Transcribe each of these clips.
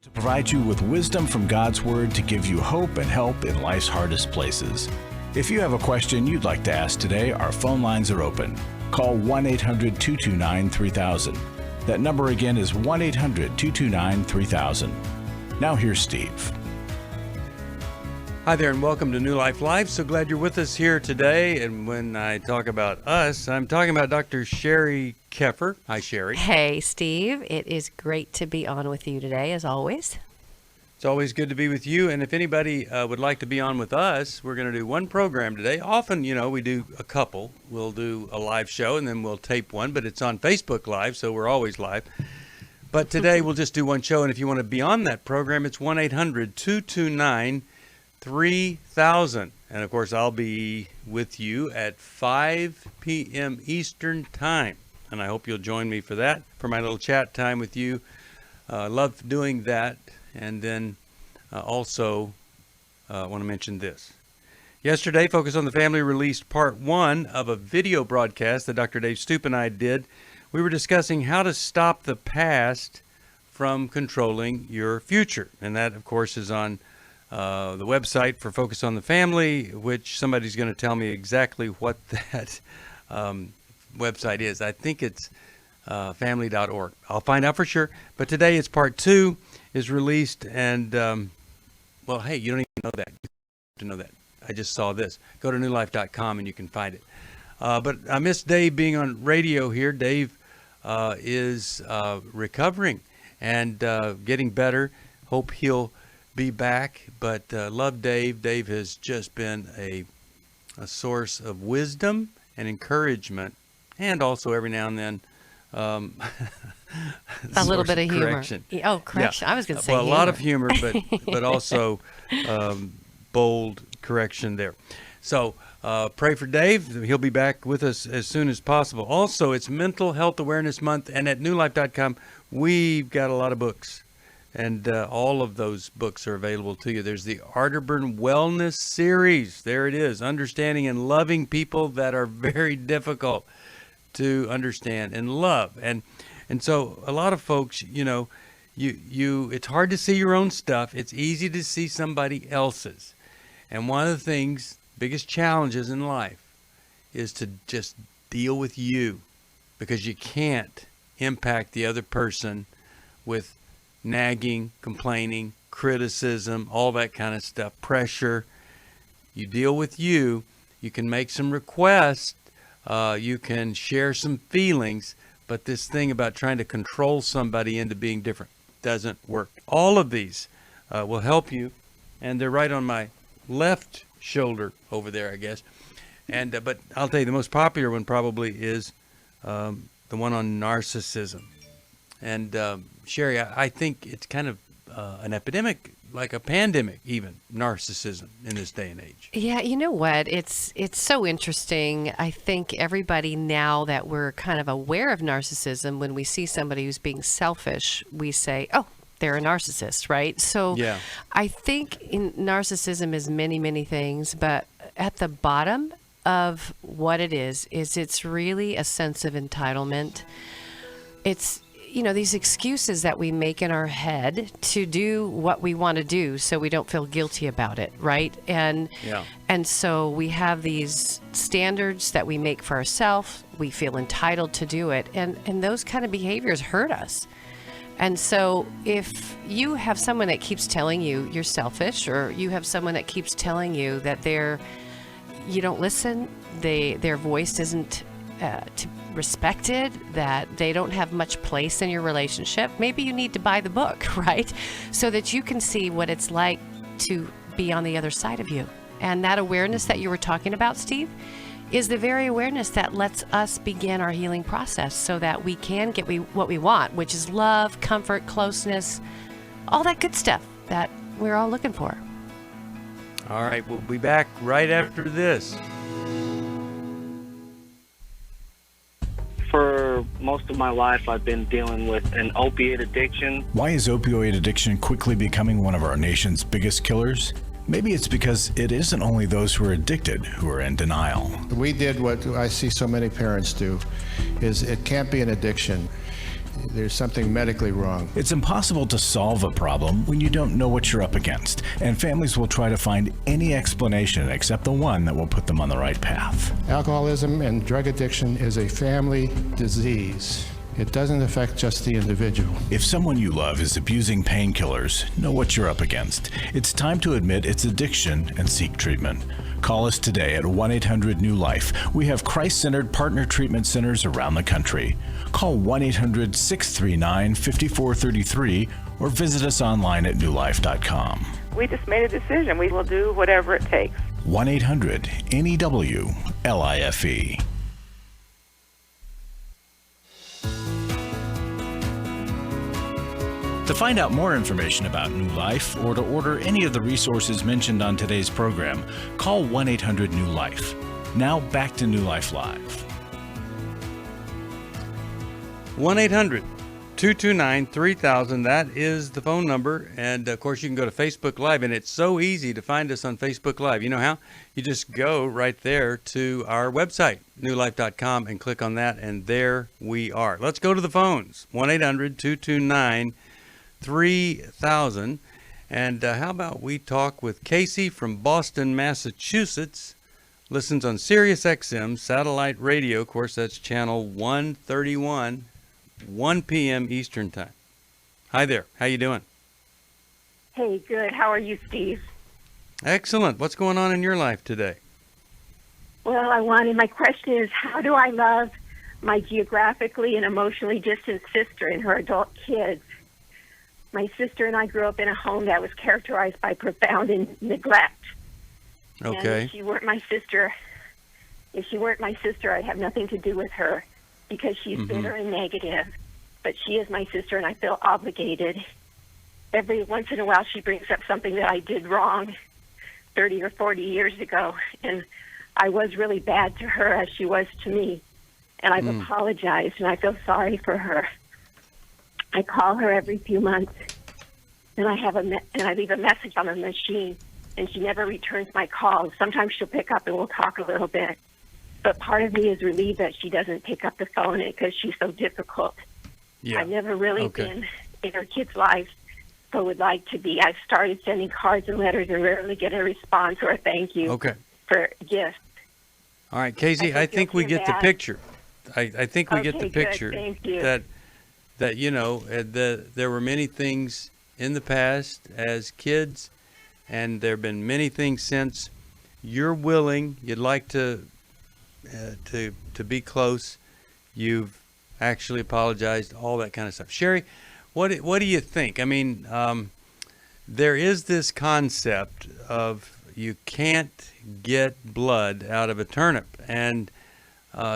To provide you with wisdom from God's Word to give you hope and help in life's hardest places. If you have a question you'd like to ask today, our phone lines are open. Call 1-800-229-3000. That number again is 1-800-229-3000. Now here's Steve. Hi there and welcome to New Life Live. So glad you're with us here today. And when I talk about us, I'm talking about Dr. Sheri Keffer. Hi, Sheri. Hey, Steve. It is great to be on with you today, as always. It's always good to be with you. And if anybody would like to be on with us, we're going to do one program today. Often, we do a couple. We'll do a live show and then we'll tape one, but it's on Facebook Live, so we're always live. But today we'll just do one show. And if you want to be on that program, it's 1-800-229-3000. And of course, I'll be with you at 5 p.m. Eastern Time. And I hope you'll join me for that, for my little chat time with you. Love doing that. And then also want to mention this. Yesterday, Focus on the Family released part 1 of a video broadcast that Dr. Dave Stoop and I did. We were discussing how to stop the past from controlling your future. And that, of course, is on the website for Focus on the Family, which somebody's going to tell me exactly what that website is. I think it's family.org. I'll find out for sure. But today it's part 2 is released. And, well, hey, you don't even know that. You have to know that. I just saw this. Go to newlife.com and you can find it. But I miss Dave being on radio here. Dave is recovering and getting better. Hope he'll be back, but love Dave. Dave has just been a source of wisdom and encouragement, and also every now and then a little bit of correction. Humor. Oh, correction! Yeah. I was going to say a lot of humor, but also bold correction there. So pray for Dave. He'll be back with us as soon as possible. Also, it's Mental Health Awareness Month, and at newlife.com we've got a lot of books. And all of those books are available to you. There's the Arterburn Wellness Series. There it is. Understanding and loving people that are very difficult to understand and love. And so a lot of folks, you it's hard to see your own stuff. It's easy to see somebody else's. And one of the things, biggest challenges in life is to just deal with you, because you can't impact the other person with nagging, complaining, criticism, all that kind of stuff, pressure. You deal with you. You can make some requests. You can share some feelings. But this thing about trying to control somebody into being different doesn't work. All of these will help you. And they're right on my left shoulder over there, I guess. And but I'll tell you, the most popular one probably is the one on narcissism. And Sheri, I think it's kind of an epidemic, like a pandemic even, narcissism in this day and age. Yeah, you know what? It's so interesting. I think everybody, now that we're kind of aware of narcissism, when we see somebody who's being selfish, we say, oh, they're a narcissist, right? So yeah. I think narcissism is many, many things, but at the bottom of what it is it's really a sense of entitlement. It's these excuses that we make in our head to do what we want to do so we don't feel guilty about it, right? And so we have these standards that we make for ourselves. We feel entitled to do it. And those kind of behaviors hurt us. And so if you have someone that keeps telling you you're selfish, or you have someone that keeps telling you that you don't listen, their voice isn't respected, that they don't have much place in your relationship, maybe you need to buy the book, right? So that you can see what it's like to be on the other side of you. And that awareness that you were talking about, Steve, is the very awareness that lets us begin our healing process so that we can get what we want, which is love, comfort, closeness, all that good stuff that we're all looking for. All right, we'll be back right after this. For most of my life, I've been dealing with an opiate addiction. Why is opioid addiction quickly becoming one of our nation's biggest killers? Maybe it's because it isn't only those who are addicted who are in denial. We did what I see so many parents do, is it can't be an addiction. there's something medically wrong. It's impossible to solve a problem when you don't know what you're up against, and families will try to find any explanation except the one that will put them on the right path. Alcoholism and drug addiction is a family disease. It doesn't affect just the individual. If someone you love is abusing painkillers, know what you're up against. It's time to admit it's addiction and seek treatment. Call us today at 1-800-NEW-LIFE. We have Christ-centered partner treatment centers around the country. Call 1-800-639-5433 or visit us online at newlife.com. We just made a decision. We will do whatever it takes. 1-800-NEW-LIFE. To find out more information about New Life or to order any of the resources mentioned on today's program, call 1-800-NEW-LIFE. Now back to New Life Live. 1-800-229-3000. That is the phone number. And, of course, you can go to Facebook Live. And it's so easy to find us on Facebook Live. You know how? You just go right there to our website, newlife.com, and click on that. And there we are. Let's go to the phones. 1-800-229-3000. And how about we talk with Casey from Boston, Massachusetts. Listens on Sirius XM satellite radio. Of course, that's channel 131, 1 p.m. Eastern time. Hi there. How you doing? Hey, good. How are you, Steve? Excellent. What's going on in your life today? Well, my question is, how do I love my geographically and emotionally distant sister and her adult kids? My sister and I grew up in a home that was characterized by profound neglect. Okay. And if she weren't my sister, I'd have nothing to do with her because she's bitter and negative. But she is my sister, and I feel obligated. Every once in a while, she brings up something that I did wrong 30 or 40 years ago, and I was really bad to her as she was to me. And I've apologized, and I feel sorry for her. I call her every few months, and I leave a message on the machine, and she never returns my calls. Sometimes she'll pick up, and we'll talk a little bit. But part of me is relieved that she doesn't pick up the phone because she's so difficult. Yeah. I've never really been in her kids' lives, but would like to be. I've started sending cards and letters and rarely get a response or a thank you for gifts. All right, Casey, I think we get the picture. I think we get the picture. Good. Thank you. That you know, there were many things in the past as kids, and there have been many things since. You're willing, you'd like to be close. You've actually apologized, all that kind of stuff. Sheri, what do you think? I mean, there is this concept of you can't get blood out of a turnip, and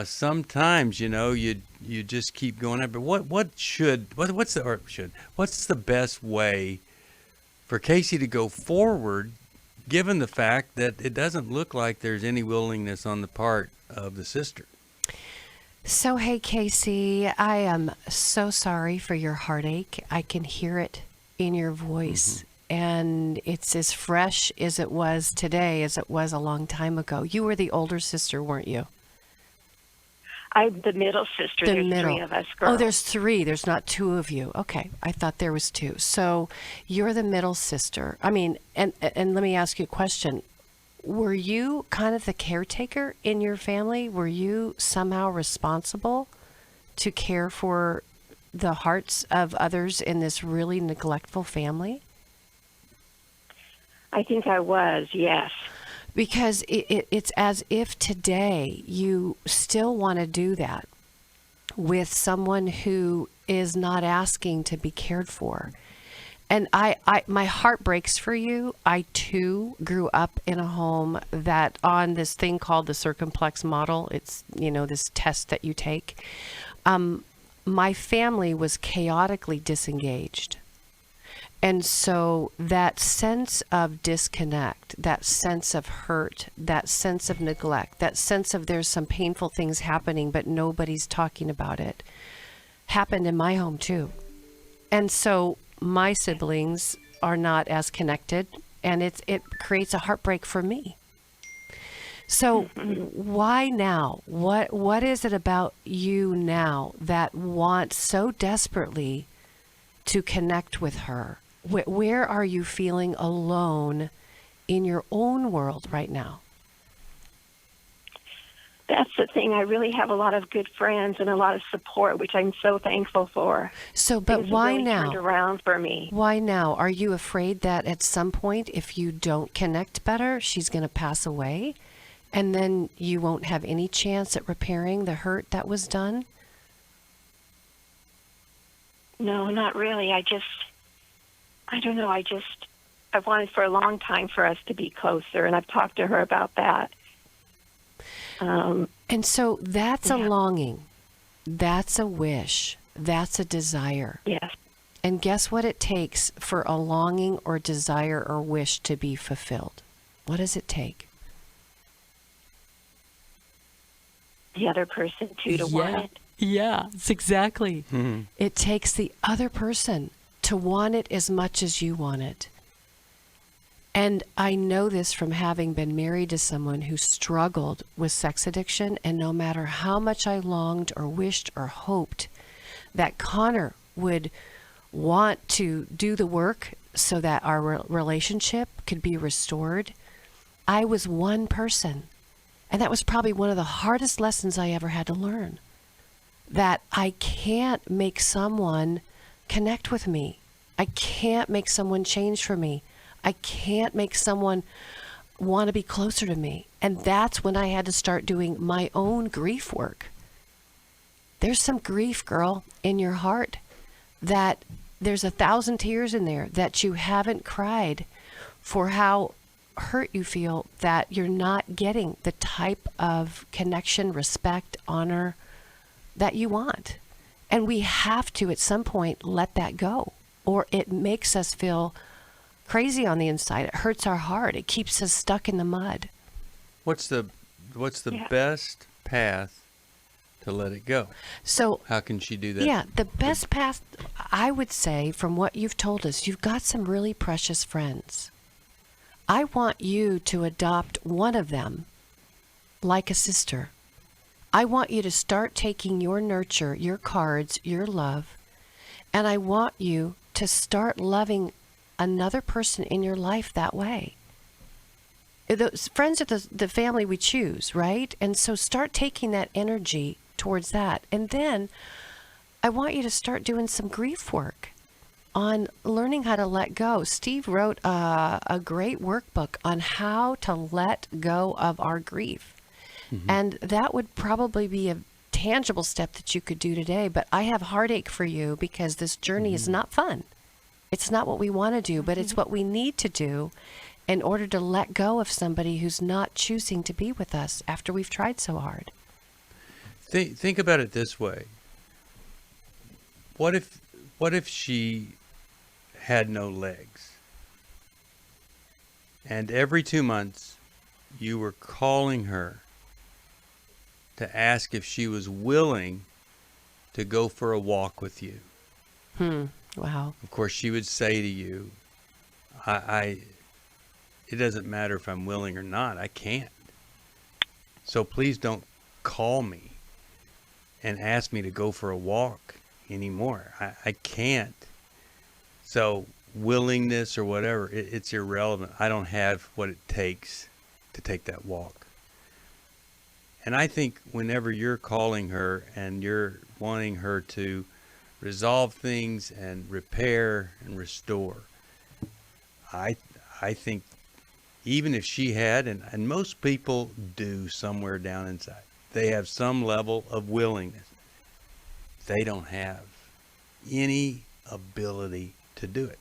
sometimes, you know, you just keep going up. But what's the best way for Casey to go forward, given the fact that it doesn't look like there's any willingness on the part of the sister? So, hey, Casey, I am so sorry for your heartache. I can hear it in your voice. And it's as fresh as it was today as it was a long time ago. You were the older sister, weren't you? I'm the middle sister. There's 3 of us girls. Oh, there's 3. There's not 2 of you. Okay. I thought there was 2. So you're the middle sister. I mean, and let me ask you a question. Were you kind of the caretaker in your family? Were you somehow responsible to care for the hearts of others in this really neglectful family? I think I was, yes. Because it's as if today you still want to do that with someone who is not asking to be cared for. And my heart breaks for you. I, too, grew up in a home that on this thing called the circumplex model, it's, you know, this test that you take. My family was chaotically disengaged. And so that sense of disconnect, that sense of hurt, that sense of neglect, that sense of there's some painful things happening, but nobody's talking about it, happened in my home too. And so my siblings are not as connected, and it creates a heartbreak for me. So why now? What is it about you now that wants so desperately to connect with her? Where are you feeling alone in your own world right now? That's the thing. I really have a lot of good friends and a lot of support, which I'm so thankful for. So, but Things have why really now? Turned around for me. Why now? Are you afraid that at some point, if you don't connect better, she's going to pass away? And then you won't have any chance at repairing the hurt that was done? No, not really. I don't know. I've wanted for a long time for us to be closer, and I've talked to her about that. And so that's a longing. That's a wish. That's a desire. Yes. And guess what it takes for a longing or desire or wish to be fulfilled? What does it take? The other person, too, to want it. Yeah, it's exactly. Mm-hmm. It takes the other person to want it as much as you want it. And I know this from having been married to someone who struggled with sex addiction, and no matter how much I longed or wished or hoped that Connor would want to do the work so that our relationship could be restored, I was one person. And that was probably one of the hardest lessons I ever had to learn. That I can't make someone connect with me. I can't make someone change for me. I can't make someone want to be closer to me. And that's when I had to start doing my own grief work. There's some grief, girl, in your heart, that there's 1,000 tears in there that you haven't cried for how hurt you feel that you're not getting the type of connection, respect, honor that you want. And we have to, at some point, let that go, or it makes us feel crazy on the inside. It hurts our heart. It keeps us stuck in the mud. What's the best path to let it go? So how can she do that? Yeah, the best path, I would say, from what you've told us, you've got some really precious friends. I want you to adopt one of them like a sister. I want you to start taking your nurture, your cards, your love, and I want you to start loving another person in your life that way. Those friends are the family we choose, right? And so start taking that energy towards that. And then I want you to start doing some grief work on learning how to let go. Steve wrote a great workbook on how to let go of our grief. Mm-hmm. And that would probably be a tangible step that you could do today. But I have heartache for you because this journey is not fun. It's not what we want to do, but it's what we need to do in order to let go of somebody who's not choosing to be with us after we've tried so hard. Think about it this way. What if she had no legs? And every 2 months you were calling her to ask if she was willing to go for a walk with you. Wow. Of course, she would say to you, it doesn't matter if I'm willing or not, I can't. So please don't call me and ask me to go for a walk anymore. I can't. So willingness or whatever, it's irrelevant. I don't have what it takes to take that walk. And I think whenever you're calling her and you're wanting her to resolve things and repair and restore, I think even if she had, and most people do somewhere down inside, they have some level of willingness. They don't have any ability to do it.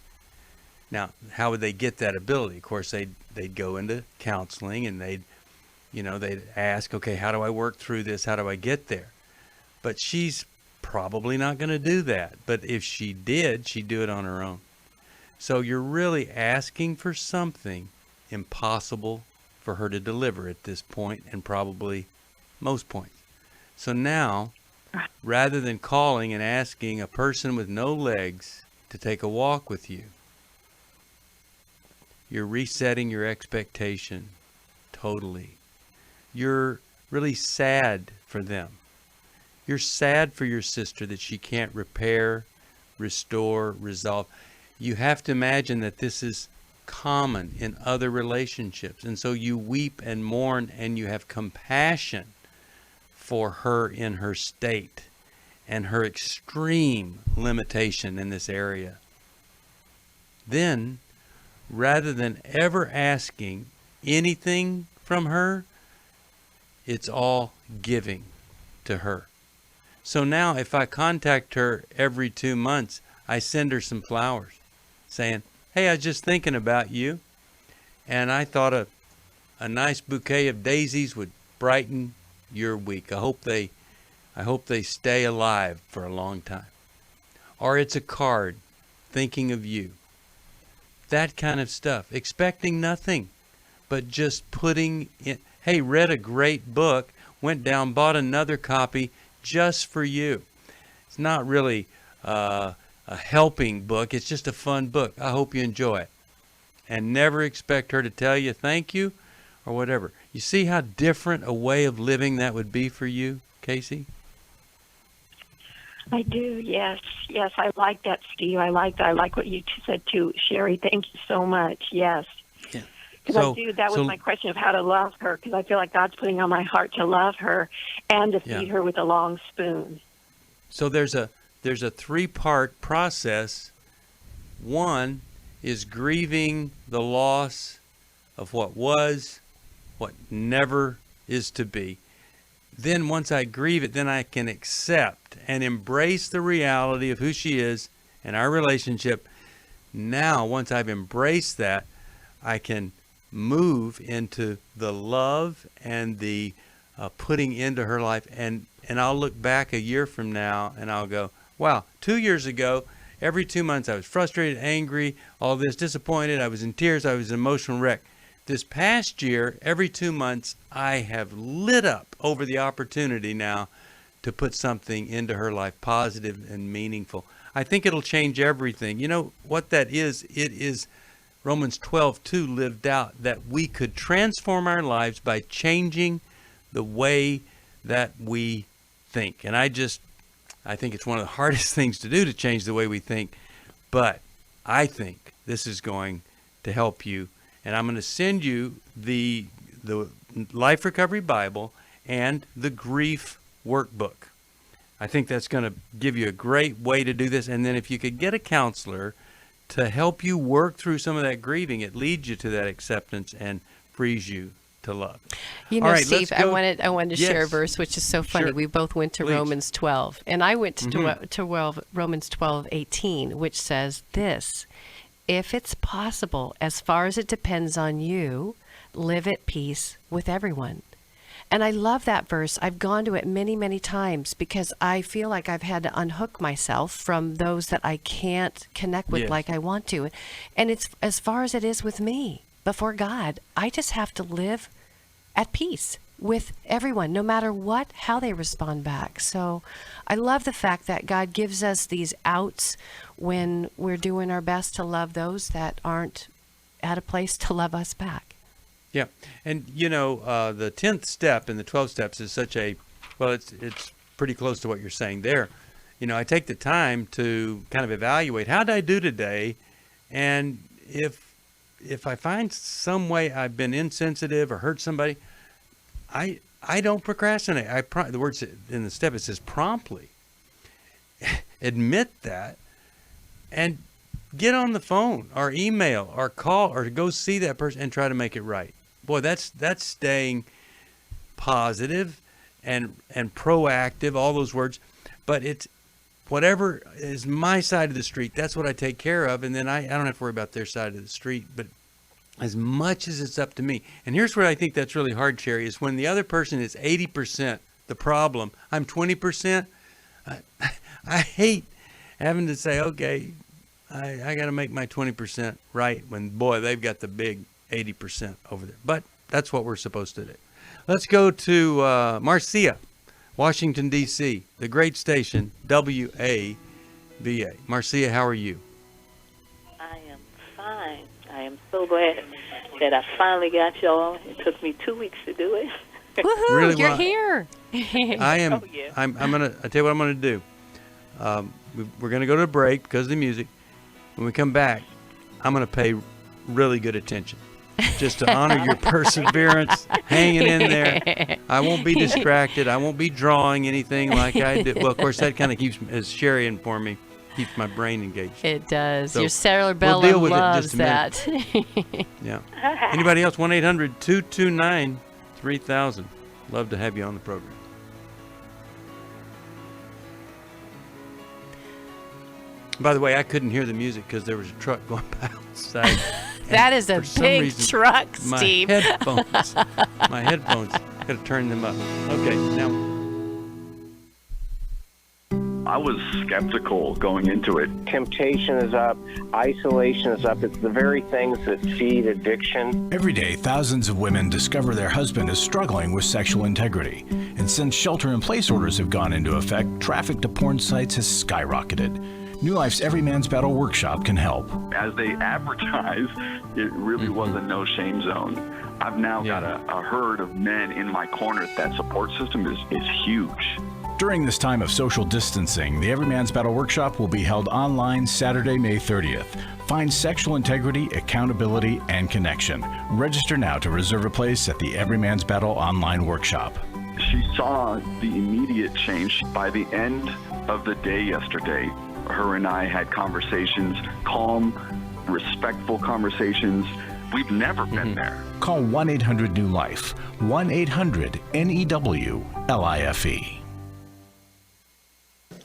Now, how would they get that ability? Of course, they'd go into counseling and they'd ask, okay, how do I work through this? How do I get there? But she's probably not going to do that. But if she did, she'd do it on her own. So you're really asking for something impossible for her to deliver at this point, and probably most points. So now, rather than calling and asking a person with no legs to take a walk with you, you're resetting your expectation totally. you're really sad for them. You're sad for your sister that she can't repair, restore, resolve. You have to imagine that this is common in other relationships. And so you weep and mourn and you have compassion for her in her state and her extreme limitation in this area. Then, rather than ever asking anything from her, it's all giving to her. So now if I contact her every 2 months, I send her some flowers saying, hey, I was just thinking about you, and I thought a nice bouquet of daisies would brighten your week. I hope they stay alive for a long time. Or it's a card thinking of you. That kind of stuff. Expecting nothing, but just putting in, hey, read a great book, went down, bought another copy just for you. It's not really a helping book. It's just a fun book. I hope you enjoy it. And never expect her to tell you thank you or whatever. You see how different a way of living that would be for you, Casey? I do, yes. Yes, I like that, Steve. I like that. I like what you said too, Sheri. Thank you so much. Yes. Yeah. Because that was my question of how to love her, because I feel like God's putting on my heart to love her and to feed her with a long spoon. So there's a 3-part process. One is grieving the loss of what was, what never is to be. Then once I grieve it, then I can accept and embrace the reality of who she is and our relationship. Now, once I've embraced that, I can move into the love and the putting into her life. And I'll look back a year from now and I'll go, wow, 2 years ago, every 2 months I was frustrated, angry, all this, disappointed. I was in tears. I was an emotional wreck. This past year, every 2 months, I have lit up over the opportunity now to put something into her life, positive and meaningful. I think it'll change everything. You know what that is? It is Romans 12:2 lived out, that we could transform our lives by changing the way that we think. And I think it's one of the hardest things to do, to change the way we think. But I think this is going to help you. And I'm going to send you the Life Recovery Bible and the Grief Workbook. I think that's going to give you a great way to do this. And then if you could get a counselor to help you work through some of that grieving, it leads you to that acceptance and frees you to love. You know, all right, Steve, I wanted to share a verse, which is so funny. Sure. We both went to Romans 12, and I went to Romans 12:18, which says this: if it's possible, as far as it depends on you, live at peace with everyone. And I love that verse. I've gone to it many, many times because I feel like I've had to unhook myself from those that I can't connect with like I want to. And it's as far as it is with me before God. I just have to live at peace with everyone, no matter how they respond back. So I love the fact that God gives us these outs when we're doing our best to love those that aren't at a place to love us back. Yeah. And, you know, the 10th step in the 12 steps is it's pretty close to what you're saying there. You know, I take the time to kind of evaluate, how did I do today? And if I find some way I've been insensitive or hurt somebody, I don't procrastinate. The words in the step, it says promptly. Admit that and get on the phone or email or call or go see that person and try to make it right. Boy, that's staying positive and proactive, all those words. But it's whatever is my side of the street, that's what I take care of. And then I don't have to worry about their side of the street. But as much as it's up to me. And here's where I think that's really hard, Sheri, is when the other person is 80% the problem, I'm 20%. I hate having to say, okay, I got to make my 20% right when, boy, they've got the big 80% over there. But that's what we're supposed to do. Let's go to Marcia, Washington, D.C., the great station, WAVA. Marcia, how are you? I am fine. I am so glad that I finally got y'all. It took me 2 weeks to do it. Woohoo! Really You're want- here. I am. Oh, yeah. I tell you what I'm gonna do. We're gonna go to a break because of the music. When we come back, I'm gonna pay really good attention, just to honor your perseverance, hanging in there. I won't be distracted. I won't be drawing anything like I did. Well, of course, that kind of keeps, as Sheri informed me, keeps my brain engaged. It does. So Your cerebellum we'll deal with it in loves just a minute. that. Yeah. Anybody else? 1-800-229-3000. Love to have you on the program. By the way, I couldn't hear the music because there was a truck going by outside. That is a For some big reason, truck, Steve. My headphones, got to turn them up. Okay, now. I was skeptical going into it. Temptation is up, isolation is up. It's the very things that feed addiction. Every day, thousands of women discover their husband is struggling with sexual integrity. And since shelter-in-place orders have gone into effect, traffic to porn sites has skyrocketed. New Life's Every Man's Battle Workshop can help. As they advertise, it really was a no-shame zone. I've now got a herd of men in my corner. That support system is huge. During this time of social distancing, the Every Man's Battle Workshop will be held online Saturday, May 30th. Find sexual integrity, accountability, and connection. Register now to reserve a place at the Every Man's Battle online workshop. She saw the immediate change by the end of the day yesterday. Her and I had conversations, calm, respectful conversations. We've never been there. Call 1-800-NEW-LIFE, 1-800-NEWLIFE.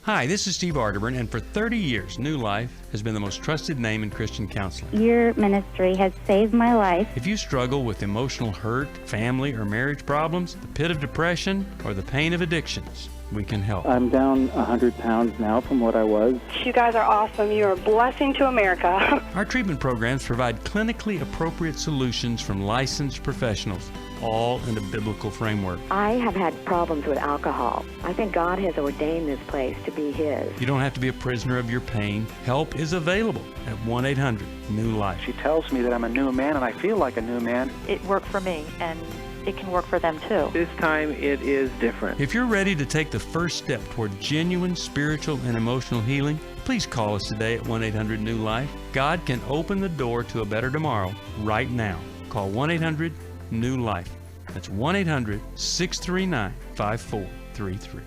Hi, this is Steve Arterburn, and for 30 years, New Life has been the most trusted name in Christian counseling. Your ministry has saved my life. If you struggle with emotional hurt, family or marriage problems, the pit of depression, or the pain of addictions, we can help. I'm down 100 pounds now from what I was. You guys are awesome. You're a blessing to America. Our treatment programs provide clinically appropriate solutions from licensed professionals, all in a biblical framework. I have had problems with alcohol. I think God has ordained this place to be His. You don't have to be a prisoner of your pain. Help is available at 1-800-NEW-LIFE. She tells me that I'm a new man, and I feel like a new man. It worked for me, and it can work for them too. This time it is different. If you're ready to take the first step toward genuine spiritual and emotional healing, please call us today at 1-800-NEW-LIFE. God can open the door to a better tomorrow right now. Call 1-800-NEW-LIFE. That's 1-800-639-5433.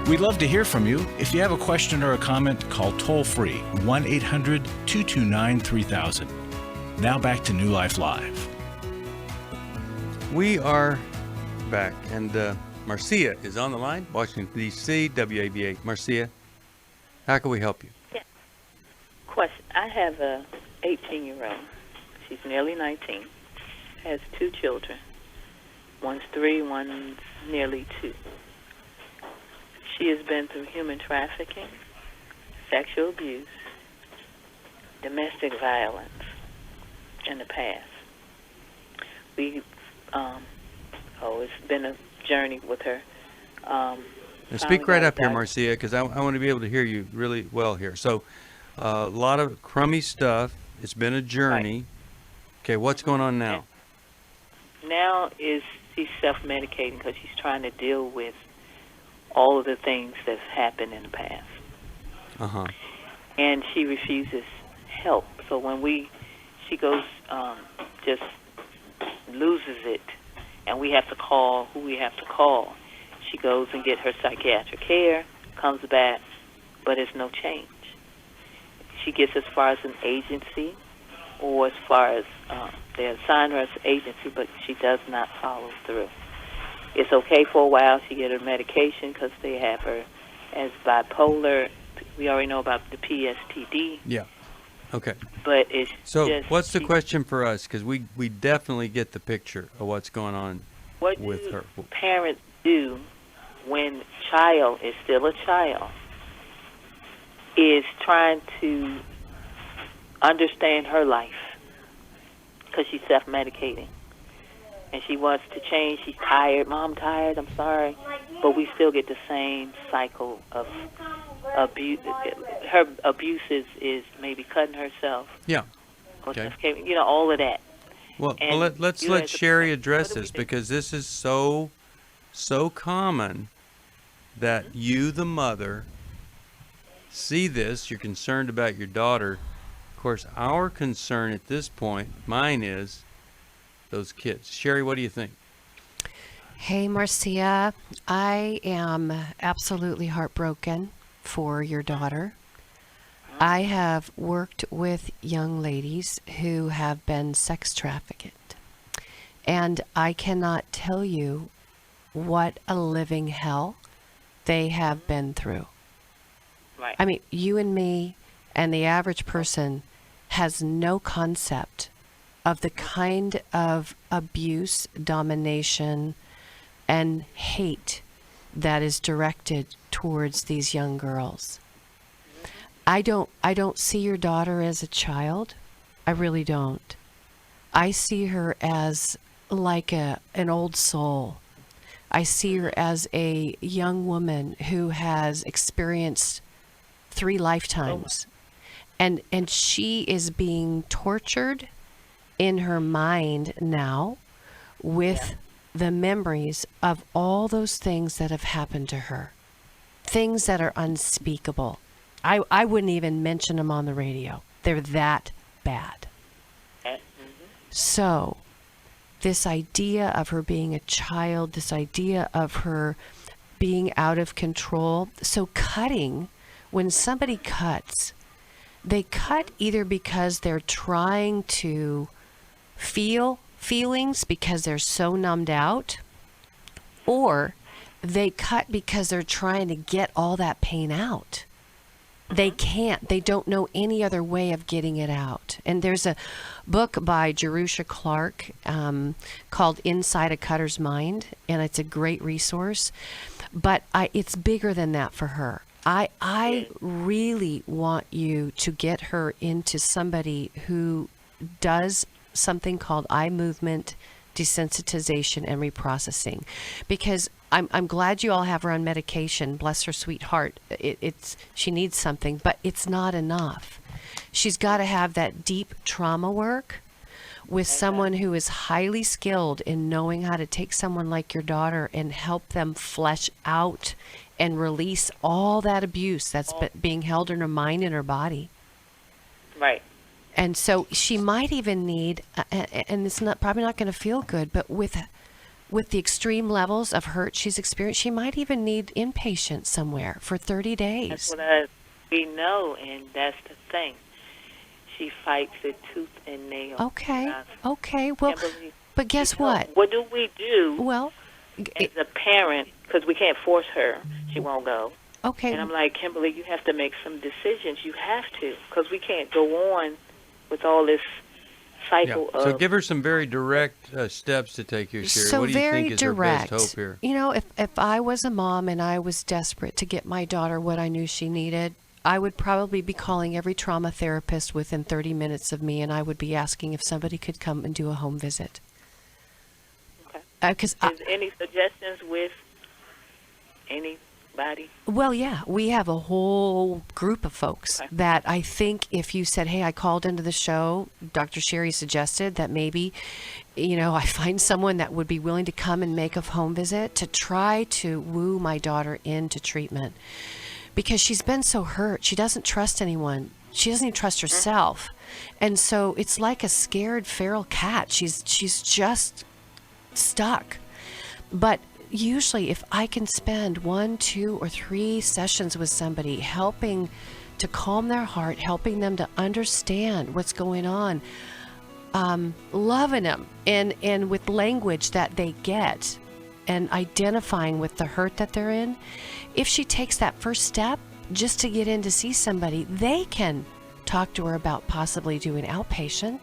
We'd love to hear from you. If you have a question or a comment, call toll-free 1-800-229-3000. Now back to New Life Live. We are back, and Marcia is on the line, Washington, D.C., WAVA. Marcia, how can we help you? Yeah. Question. I have a 18-year-old. She's nearly 19. Has 2 children. One's 3, one's nearly 2. She has been through human trafficking, sexual abuse, domestic violence in the past. It's been a journey with her. And speak right up here, Marcia, because I want to be able to hear you really well here. So, a lot of crummy stuff. It's been a journey. Right. Okay, what's going on now? Now she's self-medicating because she's trying to deal with all of the things that's happened in the past. Uh-huh. And she refuses help. So when she goes, just loses it, and we have to call who we have to call. She goes and get her psychiatric care, comes back, but it's no change. She gets as far as an agency, or as far as they assign her as an agency, but she does not follow through. It's okay for a while. She get her medication because they have her as bipolar. We already know about the PTSD. Yeah. Okay. But it's what's the question for us? Because we definitely get the picture of what's going on with her. What do parents do when child is still a child, is trying to understand her life because she's self-medicating? And she wants to change. She's tired. Mom, tired. I'm sorry. But we still get the same cycle of abuse. Her abuse is maybe cutting herself. Yeah. or Okay. suffocating, all of that. Well, And let's you let as a Sheri parent, address what do we this, do? because this is so common that you, the mother, see this. You're concerned about your daughter. Of course, our concern at this point, mine is those kids. Sheri, what do you think? Hey, Marcia, I am absolutely heartbroken for your daughter. I have worked with young ladies who have been sex trafficked, and I cannot tell you what a living hell they have been through. Right. I mean, you and me and the average person has no concept of the kind of abuse, domination, and hate that is directed towards these young girls. I don't see your daughter as a child. I really don't. I see her as like an old soul. I see her as a young woman who has experienced 3 lifetimes. And she is being tortured in her mind now with the memories of all those things that have happened to her. Things that are unspeakable. I wouldn't even mention them on the radio. They're that bad. So, this idea of her being a child, this idea of her being out of control. So cutting, when somebody cuts, they cut either because they're trying to feel feelings because they're so numbed out, or they cut because they're trying to get all that pain out. They can't. They don't know any other way of getting it out. And there's a book by Jerusha Clark called Inside a Cutter's Mind, and it's a great resource. But it's bigger than that for her. I really want you to get her into somebody who does something called eye movement desensitization and reprocessing, because I'm glad you all have her on medication. Bless her sweet heart. She needs something, but it's not enough. She's got to have that deep trauma work with someone who is highly skilled in knowing how to take someone like your daughter and help them flesh out and release all that abuse that's being held in her mind and her body. Right. And so she might even need, and it's probably not going to feel good, but with the extreme levels of hurt she's experienced, she might even need inpatient somewhere for 30 days. That's what we know, and that's the thing. She fights it tooth and nail. Okay. Well, Kimberly, but guess what? What do we do? Well, as a parent, because we can't force her. She won't go. Okay. And I'm like, Kimberly, you have to make some decisions. You have to, because we can't go on with all this cycle of... So give her some very direct steps to take here, Sheri. So what do you very think is direct. her best hope here? You know, if I was a mom and I was desperate to get my daughter what I knew she needed, I would probably be calling every trauma therapist within 30 minutes of me, and I would be asking if somebody could come and do a home visit. Okay. Any suggestions with anybody? Well, yeah, we have a whole group of folks that I think if you said, hey, I called into the show, Dr. Sheri suggested that maybe, I find someone that would be willing to come and make a home visit to try to woo my daughter into treatment. Because she's been so hurt. She doesn't trust anyone. She doesn't even trust herself. And so it's like a scared feral cat. She's just stuck. But usually if I can spend 1, 2, or 3 sessions with somebody helping to calm their heart, helping them to understand what's going on, loving them and with language that they get, and identifying with the hurt that they're in, if she takes that first step just to get in to see somebody, they can talk to her about possibly doing outpatient.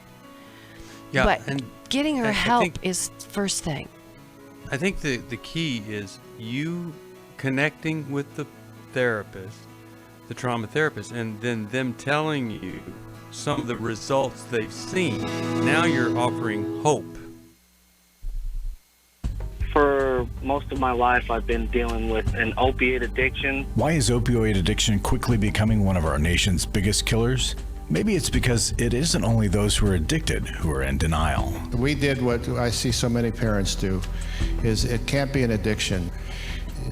Yeah, but and getting her I help think- is first thing. I think the key is you connecting with the therapist, the trauma therapist, and then them telling you some of the results they've seen. Now you're offering hope. For most of my life, I've been dealing with an opiate addiction. Why is opioid addiction quickly becoming one of our nation's biggest killers? Maybe it's because it isn't only those who are addicted who are in denial. We did what I see so many parents do, is it can't be an addiction.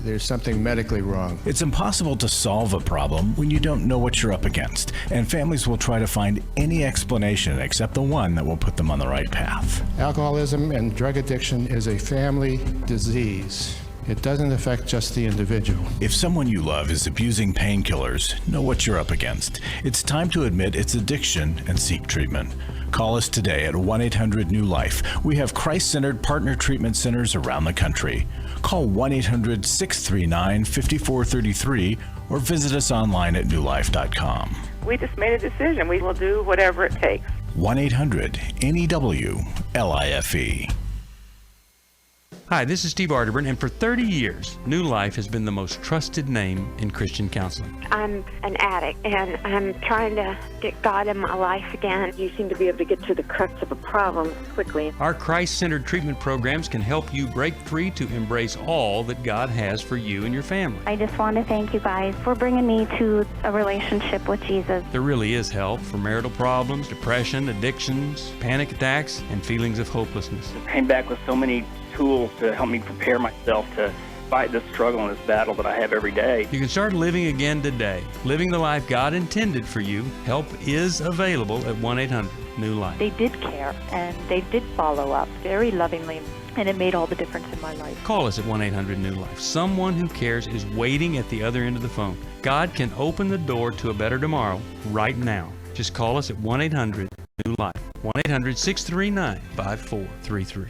There's something medically wrong. It's impossible to solve a problem when you don't know what you're up against, and families will try to find any explanation except the one that will put them on the right path. Alcoholism and drug addiction is a family disease. It doesn't affect just the individual. If someone you love is abusing painkillers, know what you're up against. It's time to admit it's addiction and seek treatment. Call us today at 1-800-NEW-LIFE. We have Christ-centered partner treatment centers around the country. Call 1-800-639-5433 or visit us online at newlife.com. We just made a decision. We will do whatever it takes. 1-800-NEW-LIFE. Hi, this is Steve Arterburn, and for 30 years, New Life has been the most trusted name in Christian counseling. I'm an addict, and I'm trying to get God in my life again. You seem to be able to get to the crux of a problem quickly. Our Christ-centered treatment programs can help you break free to embrace all that God has for you and your family. I just want to thank you guys for bringing me to a relationship with Jesus. There really is help for marital problems, depression, addictions, panic attacks, and feelings of hopelessness. I came back with so many tools to help me prepare myself to fight this struggle and this battle that I have every day. You can start living again today, living the life God intended for you. Help is available at 1-800-NEW-LIFE. They did care, and they did follow up very lovingly, and it made all the difference in my life. Call us at 1-800-NEW-LIFE. Someone who cares is waiting at the other end of the phone. God can open the door to a better tomorrow right now. Just call us at 1-800-NEW-LIFE. 1-800-639-5433.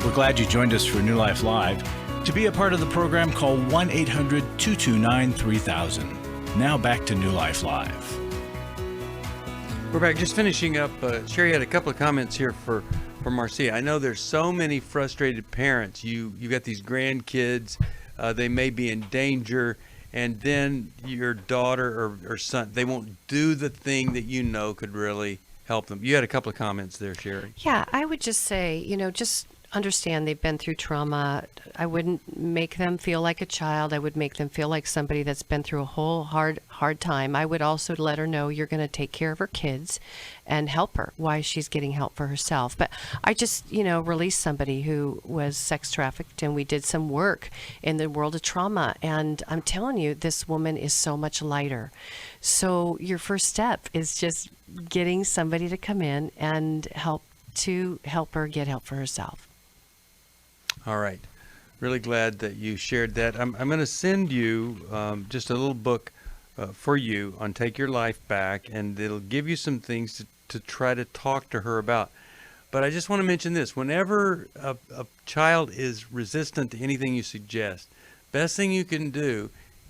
We're glad you joined us for New Life Live. To be a part of the program, call 1-800-229-3000. Now back to New Life Live. We're back. Just finishing up. Sheri had a couple of comments here for Marcia. I know there's so many frustrated parents. You got these grandkids. They may be in danger, and then your daughter or son, they won't do the thing that you know could really help them. You had a couple of comments there, Sheri. Yeah, I would just say, just understand they've been through trauma. I wouldn't make them feel like a child. I would make them feel like somebody that's been through a whole hard time. I would also let her know you're going to take care of her kids and help her while she's getting help for herself. But I just, released somebody who was sex trafficked, and we did some work in the world of trauma. And I'm telling you, this woman is so much lighter. So your first step is just getting somebody to come in and help her get help for herself. All right. Really glad that you shared that. I'm going to send you just a little book for you on Take Your Life Back, and it'll give you some things to try to talk to her about. But I just want to mention this. Whenever a child is resistant to anything you suggest, best thing you can do,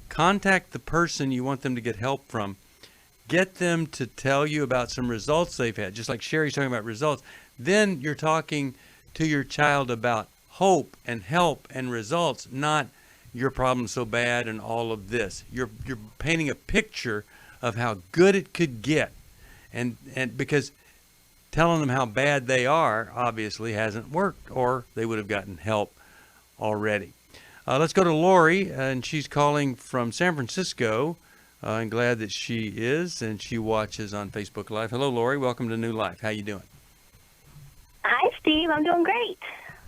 contact the person you want them to get help from. Get them to tell you about some results they've had, just like Sheri's talking about results. Then you're talking to your child about hope and help and results, not your problem's so bad and all of this. You're painting a picture of how good it could get, and because telling them how bad they are obviously hasn't worked, or they would have gotten help already. Let's go to Lori, and she's calling from San Francisco. I'm glad that she is, and she watches on Facebook Live. Hello, Lori. Welcome to New Life. How you doing? Hi, Steve. I'm doing great.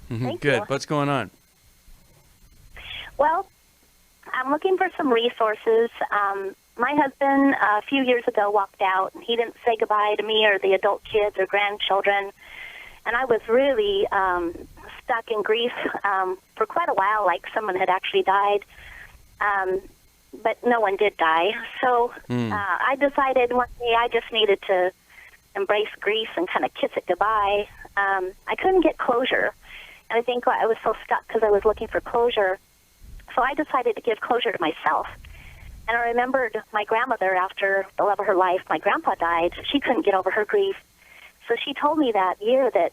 Thank Good. you. What's going on? Well, I'm looking for some resources. My husband, a few years ago, walked out. He didn't say goodbye to me or the adult kids or grandchildren. And I was really stuck in grief for quite a while, like someone had actually died. But no one did die. So I decided one day I just needed to embrace grief and kind of kiss it goodbye. I couldn't get closure. And I think I was so stuck because I was looking for closure. So I decided to give closure to myself. And I remembered my grandmother, after the love of her life, my grandpa died. She couldn't get over her grief. So she told me that year that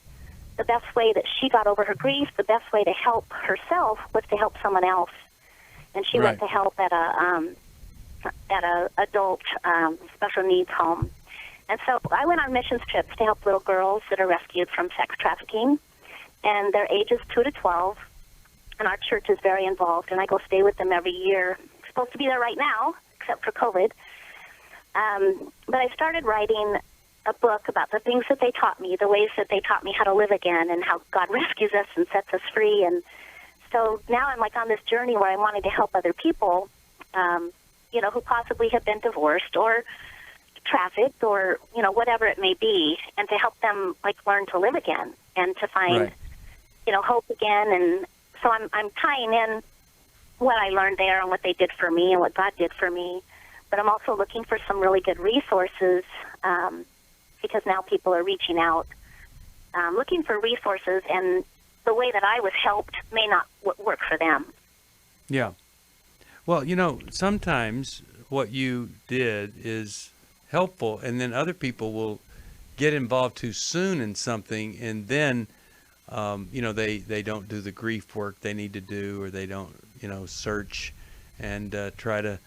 the best way that she got over her grief, the best way to help herself was to help someone else. And she went to help at a adult special needs home. And so I went on missions trips to help little girls that are rescued from sex trafficking, and their ages 2 to 12. and our church is very involved, and I go stay with them every year. I'm supposed to be there right now, except for COVID. But I started writing a book about the things that they taught me, the ways that they taught me how to live again, and how God rescues us and sets us free. And so now I'm like on this journey where I wanted to help other people, you know, who possibly have been divorced or trafficked or, you know, whatever it may be, and to help them like learn to live again and to find, you know, hope again. And so I'm tying in what I learned there and what they did for me and what God did for me. But I'm also looking for some really good resources because now people are reaching out, looking for resources, and the way that I was helped may not work for them. Yeah. Well, you know, sometimes what you did is helpful, and then other people will get involved too soon in something, and then, you know, they don't do the grief work they need to do, or they don't, you know, search and try to,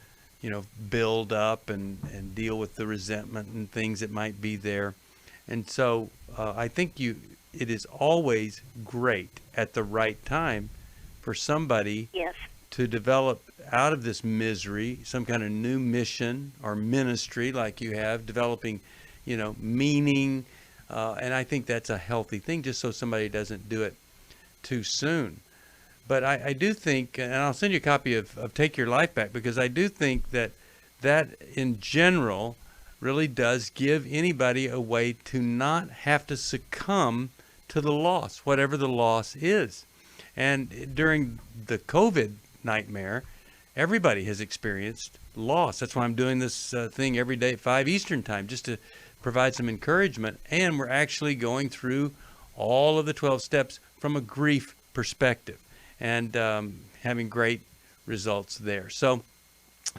you know, build up and deal with the resentment and things that might be there. And so I think it is always great at the right time for somebody to develop out of this misery some kind of new mission or ministry like you have, developing, you know, meaning. And I think that's a healthy thing, just so somebody doesn't do it too soon. But I do think, and I'll send you a copy of Take Your Life Back, because I do think that in general really does give anybody a way to not have to succumb to the loss, whatever the loss is. And during the COVID nightmare, everybody has experienced loss. That's why I'm doing this thing every day at 5 Eastern time, just to provide some encouragement. And we're actually going through all of the 12 steps from a grief perspective, and having great results there. So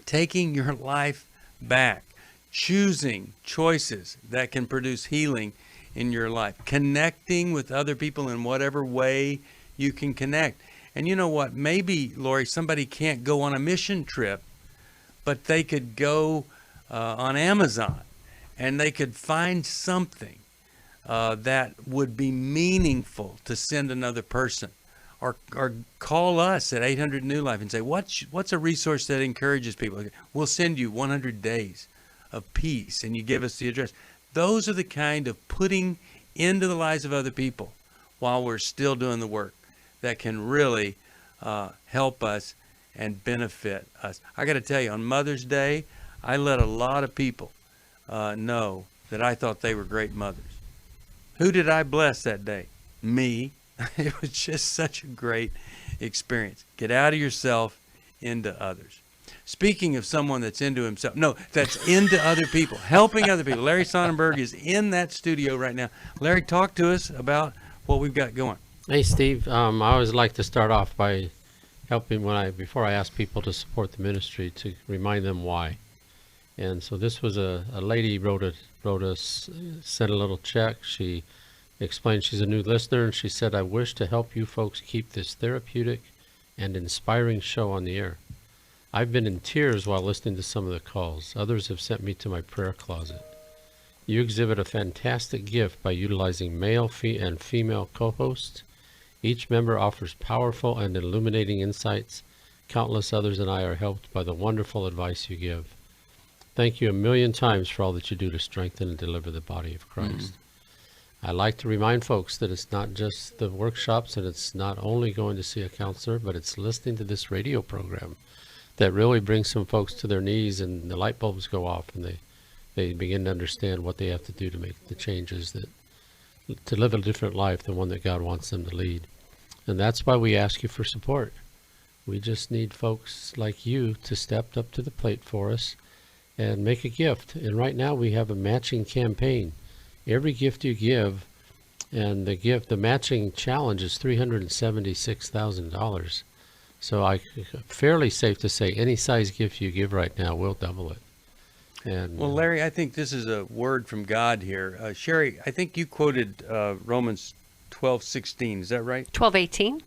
taking your life back, choosing choices that can produce healing in your life, connecting with other people in whatever way you can connect. And you know what? Maybe, Lori, somebody can't go on a mission trip, but they could go on Amazon, and they could find something that would be meaningful to send another person. Or call us at 800 New Life and say, what's a resource that encourages people? We'll send you 100 days of peace, and you give us the address. Those are the kind of putting into the lives of other people while we're still doing the work that can really help us and benefit us. I got to tell you, on Mother's Day, I let a lot of people know that I thought they were great mothers. Who did I bless that day? Me. It was just such a great experience. Get out of yourself into others. Speaking of someone that's into himself, no, that's into other people, helping other people. Larry Sonnenberg is in that studio right now. Larry, talk to us about what we've got going. Hey, Steve. I always like to start off by helping before I ask people to support the ministry, to remind them why. And so this was a lady sent a little check. She explained she's a new listener, and she said, I wish to help you folks keep this therapeutic and inspiring show on the air. I've been in tears while listening to some of the calls. Others have sent me to my prayer closet. You exhibit a fantastic gift by utilizing male and female co-hosts. Each member offers powerful and illuminating insights. Countless others and I are helped by the wonderful advice you give. Thank you a million times for all that you do to strengthen and deliver the body of Christ. I like to remind folks that it's not just the workshops, and it's not only going to see a counselor, but it's listening to this radio program that really brings some folks to their knees, and the light bulbs go off, and they begin to understand what they have to do to make the changes, to live a different life, the one that God wants them to lead. And that's why we ask you for support. We just need folks like you to step up to the plate for us and make a gift. And right now we have a matching campaign. Every gift you give, and the matching challenge is $376,000. So fairly safe to say any size gift you give right now, we'll double it. And well, Larry, I think this is a word from God here. Sheri, I think you quoted Romans 12:16. Is that right? 12:18.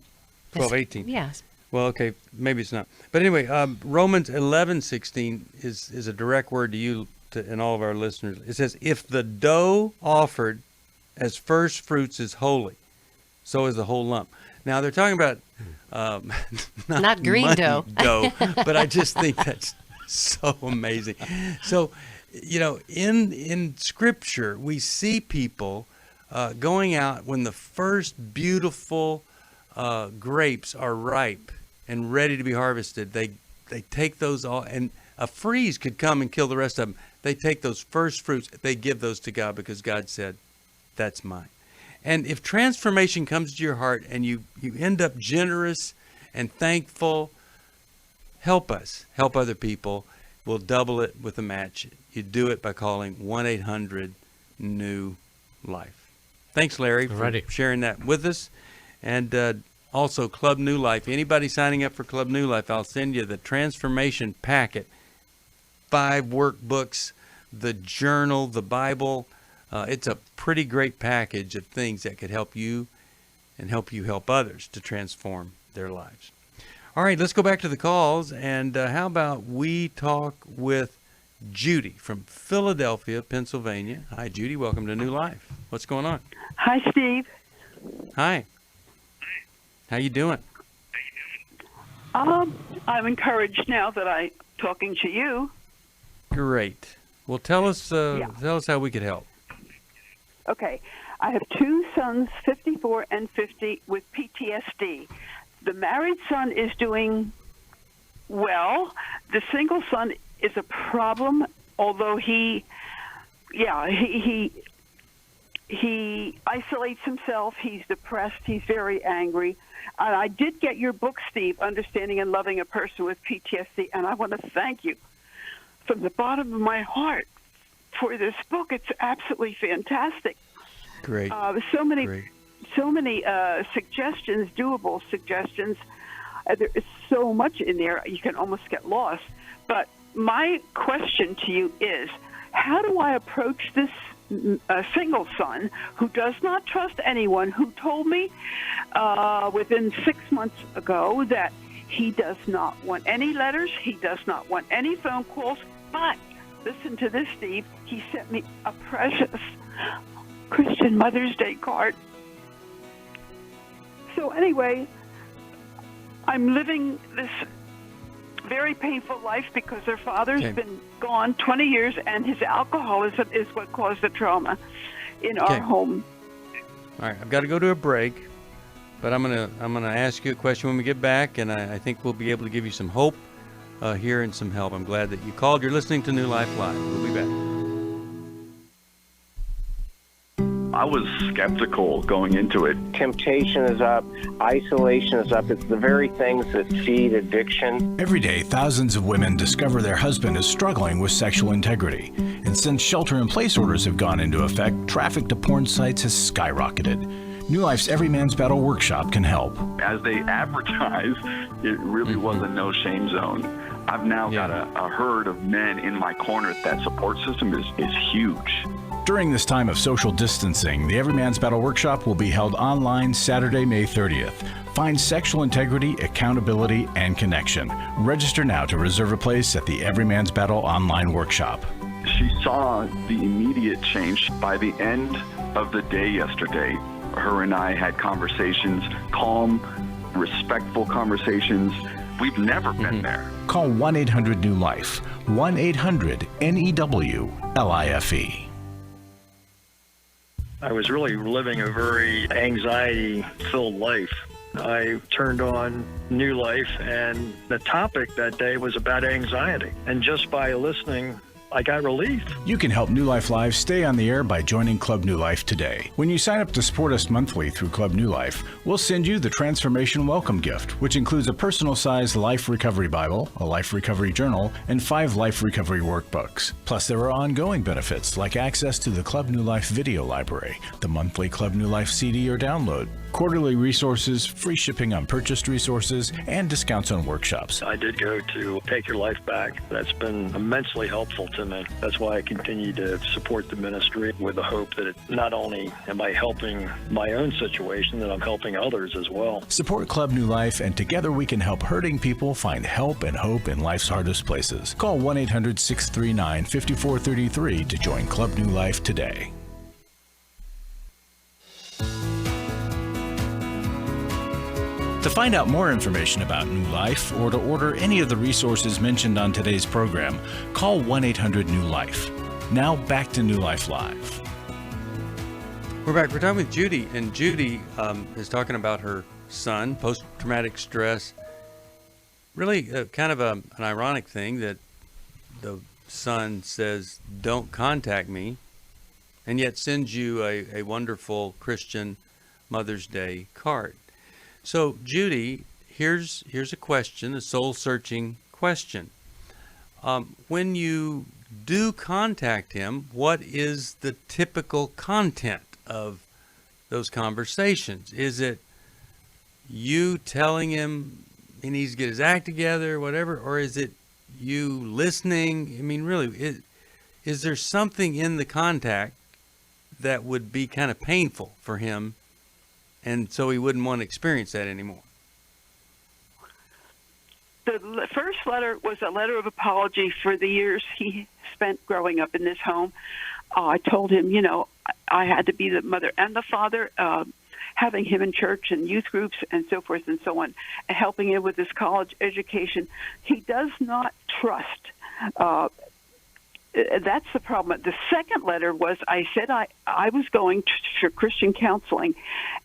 12:18. Yes. Well, okay, maybe it's not. But anyway, Romans 11:16 is a direct word to you and all of our listeners. It says, if the dough offered as first fruits is holy, so is the whole lump. Now they're talking about not green money dough, but I just think that's so amazing. So, in Scripture, we see people going out when the first beautiful grapes are ripe and ready to be harvested. They take those all, and a freeze could come and kill the rest of them. They take those first fruits, they give those to God because God said, that's mine. And if transformation comes to your heart and you end up generous and thankful, help us, help other people. We'll double it with a match. You do it by calling 1-800-NEW-LIFE. Thanks, Larry, for sharing that with us. And also, Club New Life. Anybody signing up for Club New Life, I'll send you the transformation packet, 5 workbooks, the journal, the Bible. It's a pretty great package of things that could help you and help you help others to transform their lives. All right, let's go back to the calls. And how about we talk with Judy from Philadelphia, Pennsylvania. Hi, Judy. Welcome to New Life. What's going on? Hi, Steve. Hi. How you doing? I'm encouraged now that I'm talking to you. Great. Well, tell us how we could help. Okay. I have 2 sons, 54 and 50, with PTSD. The married son is doing well. The single son is a problem, although he isolates himself. He's depressed. He's very angry. And I did get your book, Steve, Understanding and Loving a Person with PTSD, and I want to thank you from the bottom of my heart for this book. It's absolutely fantastic. Great. So many suggestions, doable suggestions. There is so much in there, you can almost get lost. But my question to you is, how do I approach this single son who does not trust anyone, who told me within 6 months ago that he does not want any letters, he does not want any phone calls, but listen to this, Steve, he sent me a precious Christian Mother's Day card. So anyway, I'm living this very painful life because their father's been gone 20 years, and his alcoholism is what caused the trauma in our home. All right, I've got to go to a break, but I'm gonna ask you a question when we get back, and I think we'll be able to give you some hope here and some help. I'm glad that you called. You're listening to New Life Live. We'll be back. I was skeptical going into it. Temptation is up. Isolation is up. It's the very things that feed addiction. Every day, thousands of women discover their husband is struggling with sexual integrity. And since shelter-in-place orders have gone into effect, traffic to porn sites has skyrocketed. New Life's Every Man's Battle workshop can help. As they advertise, it really was a no-shame zone. I've now got a herd of men in my corner. That support system is huge. During this time of social distancing, the Every Man's Battle workshop will be held online Saturday, May 30th. Find sexual integrity, accountability, and connection. Register now to reserve a place at the Every Man's Battle online workshop. She saw the immediate change. By the end of the day yesterday, her and I had conversations, calm, respectful conversations. We've never been there. Call 1-800-NEW-LIFE, 1-800-NEWLIFE. I was really living a very anxiety-filled life. I turned on New Life, and the topic that day was about anxiety. And just by listening, I got relief. You can help New Life Live stay on the air by joining Club New Life today. When you sign up to support us monthly through Club New Life, we'll send you the Transformation Welcome Gift, which includes a personal-sized Life Recovery Bible, a Life Recovery Journal, and 5 Life Recovery Workbooks. Plus, there are ongoing benefits like access to the Club New Life video library, the monthly Club New Life CD or download, quarterly resources, free shipping on purchased resources, and discounts on workshops. I did go to Take Your Life Back. That's been immensely helpful to me. That's why I continue to support the ministry with the hope that not only am I helping my own situation, that I'm helping others as well. Support Club New Life, and together we can help hurting people find help and hope in life's hardest places. Call 1-800-639-5433 to join Club New Life today. find out more information about New Life or to order any of the resources mentioned on today's program, call 1-800-NEW-LIFE. Now back to New Life Live. We're back. We're talking with Judy, and Judy is talking about her son, post-traumatic stress. Really kind of an ironic thing that the son says, don't contact me, and yet sends you a wonderful Christian Mother's Day card. So, Judy, here's a question, a soul-searching question. When you do contact him, what is the typical content of those conversations? Is it you telling him he needs to get his act together, whatever, or is it you listening? I mean, really, is there something in the contact that would be kind of painful for him, and so he wouldn't want to experience that anymore? The first letter was a letter of apology for the years he spent growing up in this home. I told him, you know, I had to be the mother and the father, having him in church and youth groups and so forth and so on, and helping him with his college education. He does not trust. That's the problem. The second letter was, I said I was going for Christian counseling,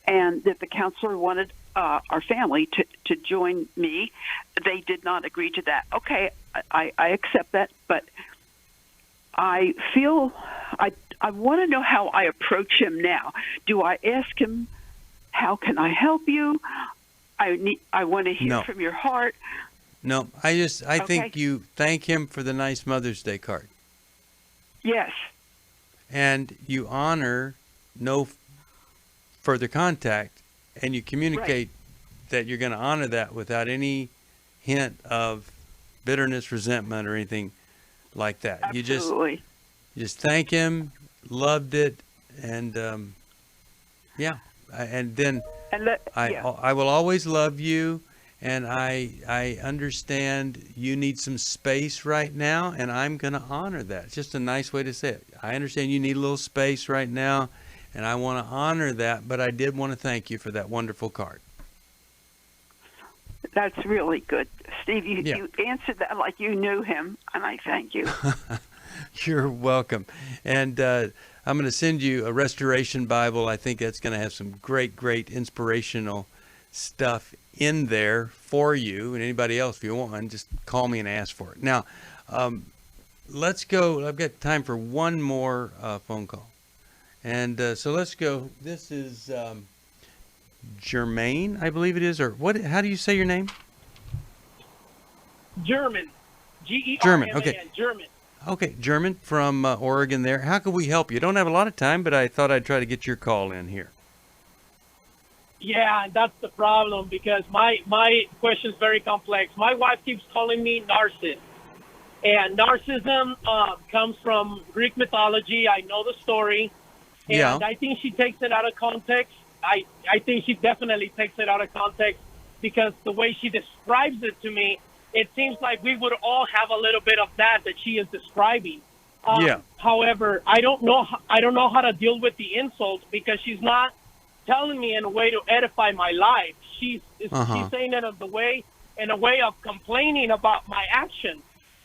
and that the counselor wanted our family to join me. They did not agree to that. Okay, I accept that, but I feel I want to know how I approach him now. Do I ask him, how can I help you? I want to hear from your heart. No, I think you thank him for the nice Mother's Day card. Yes. And you honor no further contact, and you communicate that you're going to honor that without any hint of bitterness, resentment, or anything like that. Absolutely. You just thank him, loved it, and and then I will always love you, and I understand you need some space right now, and I'm going to honor that. It's just a nice way to say it. I understand you need a little space right now, and I want to honor that, but I did want to thank you for that wonderful card. That's really good. Steve, you answered that like you knew him, and I thank you. You're welcome. And I'm going to send you a Restoration Bible. I think that's going to have some great, great inspirational stuff in there for you, and anybody else, if you want one, just call me and ask for it. Now, let's go. I've got time for one more phone call. And so let's go. This is Germaine, I believe it is, or what? How do you say your name? German. German. German. Okay. German. Okay, German from Oregon there. How can we help you? Don't have a lot of time, but I thought I'd try to get your call in here. Yeah, that's the problem, because my question is very complex. My wife keeps calling me narcissist. And narcissism comes from Greek mythology. I know the story. And I think she takes it out of context. I think she definitely takes it out of context, because the way she describes it to me, it seems like we would all have a little bit of that she is describing. However, I don't know how to deal with the insults, because she's not telling me in a way to edify my life. She's saying it in a way of complaining about my actions.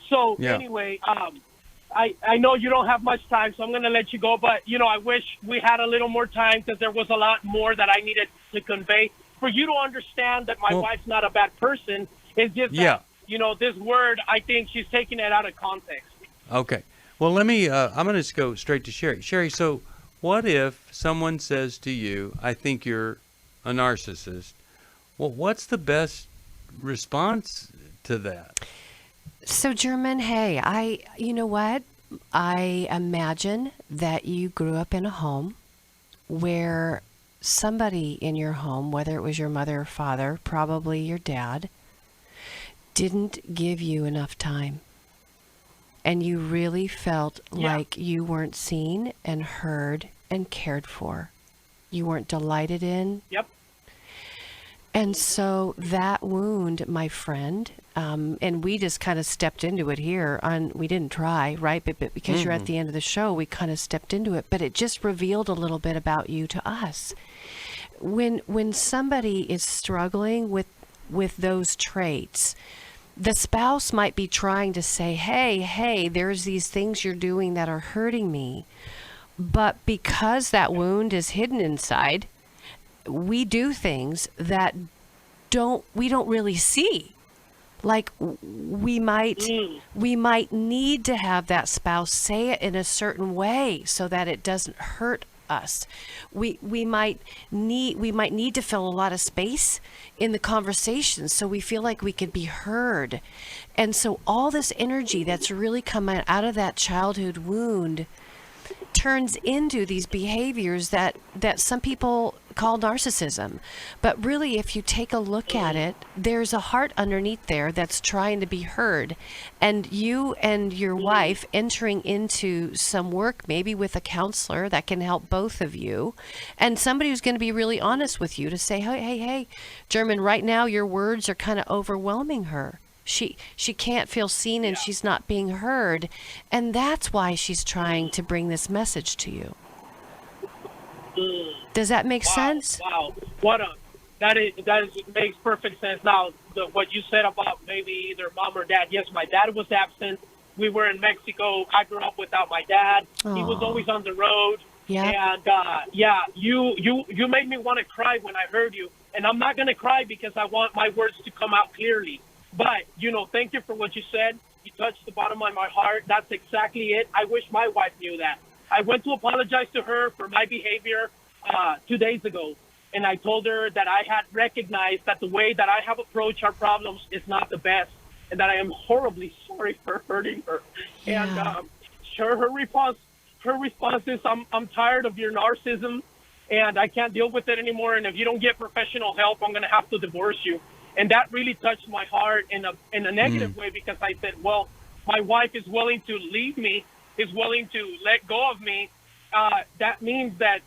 So anyway, I know you don't have much time, so I'm going to let you go. But, I wish we had a little more time, because there was a lot more that I needed to convey. For you to understand that my wife's not a bad person, it's just that, this word, I think she's taking it out of context. Okay. Well, let me, I'm going to just go straight to Sheri. Sheri, so what if someone says to you, I think you're a narcissist? Well, what's the best response to that? So, German, hey, you know what? I imagine that you grew up in a home where somebody in your home, whether it was your mother or father, probably your dad, didn't give you enough time. And you really felt like you weren't seen and heard and cared for. You weren't delighted in. Yep. And so that wound, my friend, and we just kind of stepped into it here. We didn't try, right? But because you're at the end of the show, we kind of stepped into it. But it just revealed a little bit about you to us. when somebody is struggling with those traits, the spouse might be trying to say, hey, there's these things you're doing that are hurting me. But because that wound is hidden inside, we do things that we don't really see. Like we might need to have that spouse say it in a certain way so that it doesn't hurt us. We might need to fill a lot of space in the conversation so we feel like we could be heard. And so all this energy that's really coming out of that childhood wound turns into these behaviors that some people call narcissism. But really, if you take a look at it, there's a heart underneath there that's trying to be heard. And you and your wife entering into some work, maybe with a counselor that can help both of you, and somebody who's going to be really honest with you to say, hey, German, right now your words are kind of overwhelming her. She can't feel seen and she's not being heard. And that's why she's trying to bring this message to you. Does that make sense? Wow. That makes perfect sense. Now, what you said about maybe either mom or dad. Yes, my dad was absent. We were in Mexico. I grew up without my dad. Aww. He was always on the road. Yeah. And you made me want to cry when I heard you. And I'm not going to cry because I want my words to come out clearly. But, thank you for what you said. You touched the bottom of my heart. That's exactly it. I wish my wife knew that. I went to apologize to her for my behavior 2 days ago. And I told her that I had recognized that the way that I have approached our problems is not the best. And that I am horribly sorry for hurting her. Yeah. And her response is, I'm tired of your narcissism. And I can't deal with it anymore. And if you don't get professional help, I'm going to have to divorce you. And that really touched my heart in a negative way, because I said, well, my wife is willing to leave me, is willing to let go of me. That means that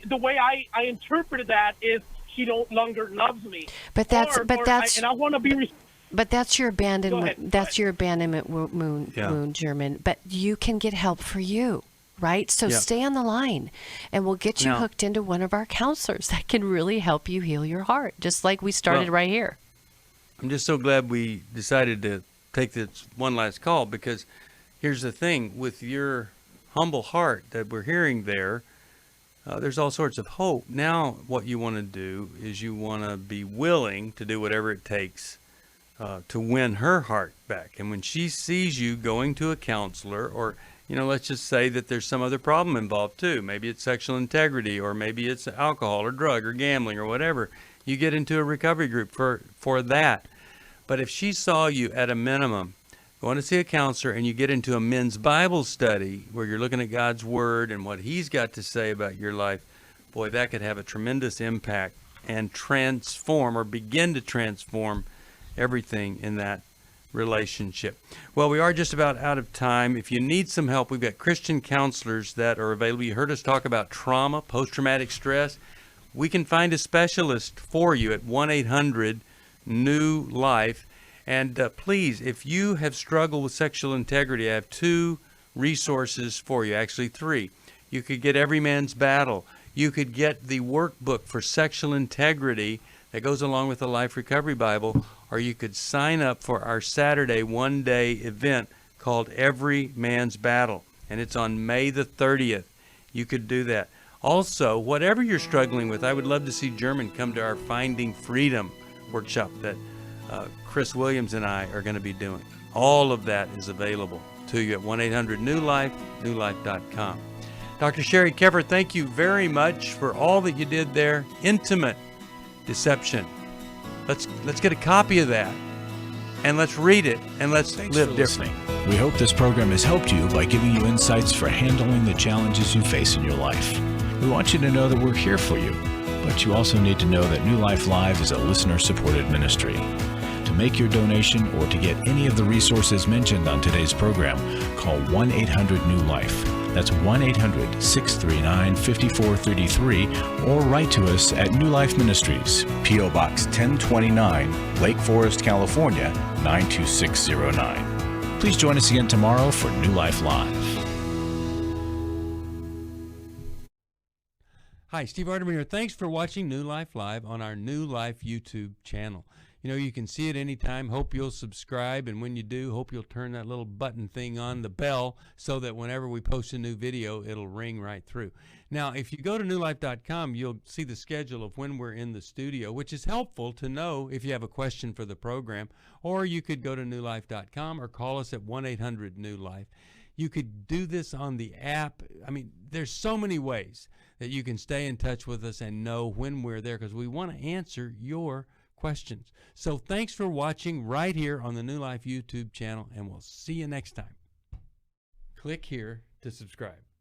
the way I interpreted that is she no longer loves me. And I want to be. But that's your abandonment. That's your abandonment wound, German. But you can get help for you. Right? So stay on the line and we'll get you hooked into one of our counselors that can really help you heal your heart, just like we started right here. I'm just so glad we decided to take this one last call, because here's the thing. With your humble heart that we're hearing there, there's all sorts of hope. Now what you want to do is you want to be willing to do whatever it takes to win her heart back. And when she sees you going to a counselor, or let's just say that there's some other problem involved too. Maybe it's sexual integrity, or maybe it's alcohol or drug or gambling or whatever. You get into a recovery group for that. But if she saw you at a minimum going to see a counselor, and you get into a men's Bible study where you're looking at God's Word and what He's got to say about your life, boy, that could have a tremendous impact and transform, or begin to transform, everything in that relationship. Well, we are just about out of time. If you need some help, we've got Christian counselors that are available. You heard us talk about trauma, post-traumatic stress. We can find a specialist for you at 1-800-NEW-LIFE. And please, if you have struggled with sexual integrity, I have 2 resources for you, actually 3. You could get Every Man's Battle. You could get the workbook for sexual integrity that goes along with the Life Recovery Bible, or you could sign up for our Saturday one-day event called Every Man's Battle, and it's on May the 30th. You could do that. Also, whatever you're struggling with, I would love to see German come to our Finding Freedom workshop that Chris Williams and I are going to be doing. All of that is available to you at 1-800-NEW-LIFE, newlife.com. Dr. Sheri Keffer, thank you very much for all that you did there. Intimate deception. Let's get a copy of that, and let's read it, and let's live differently. We hope this program has helped you by giving you insights for handling the challenges you face in your life. We want you to know that we're here for you, but you also need to know that New Life Live is a listener-supported ministry. To make your donation or to get any of the resources mentioned on today's program, call 1-800-NEW-LIFE. That's 1-800-639-5433, or write to us at New Life Ministries, P.O. Box 1029, Lake Forest, California, 92609. Please join us again tomorrow for New Life Live. Hi, Steve Arterburn here. Thanks for watching New Life Live on our New Life YouTube channel. You know, you can see it anytime. Hope you'll subscribe, and when you do, hope you'll turn that little button thing on, the bell, so that whenever we post a new video, it'll ring right through. Now, if you go to newlife.com, you'll see the schedule of when we're in the studio, which is helpful to know if you have a question for the program, or you could go to newlife.com or call us at 1-800-NEW-LIFE. You could do this on the app. I mean, there's so many ways that you can stay in touch with us and know when we're there, because we want to answer your questions. So thanks for watching right here on the New Life YouTube channel, and we'll see you next time. Click here to subscribe.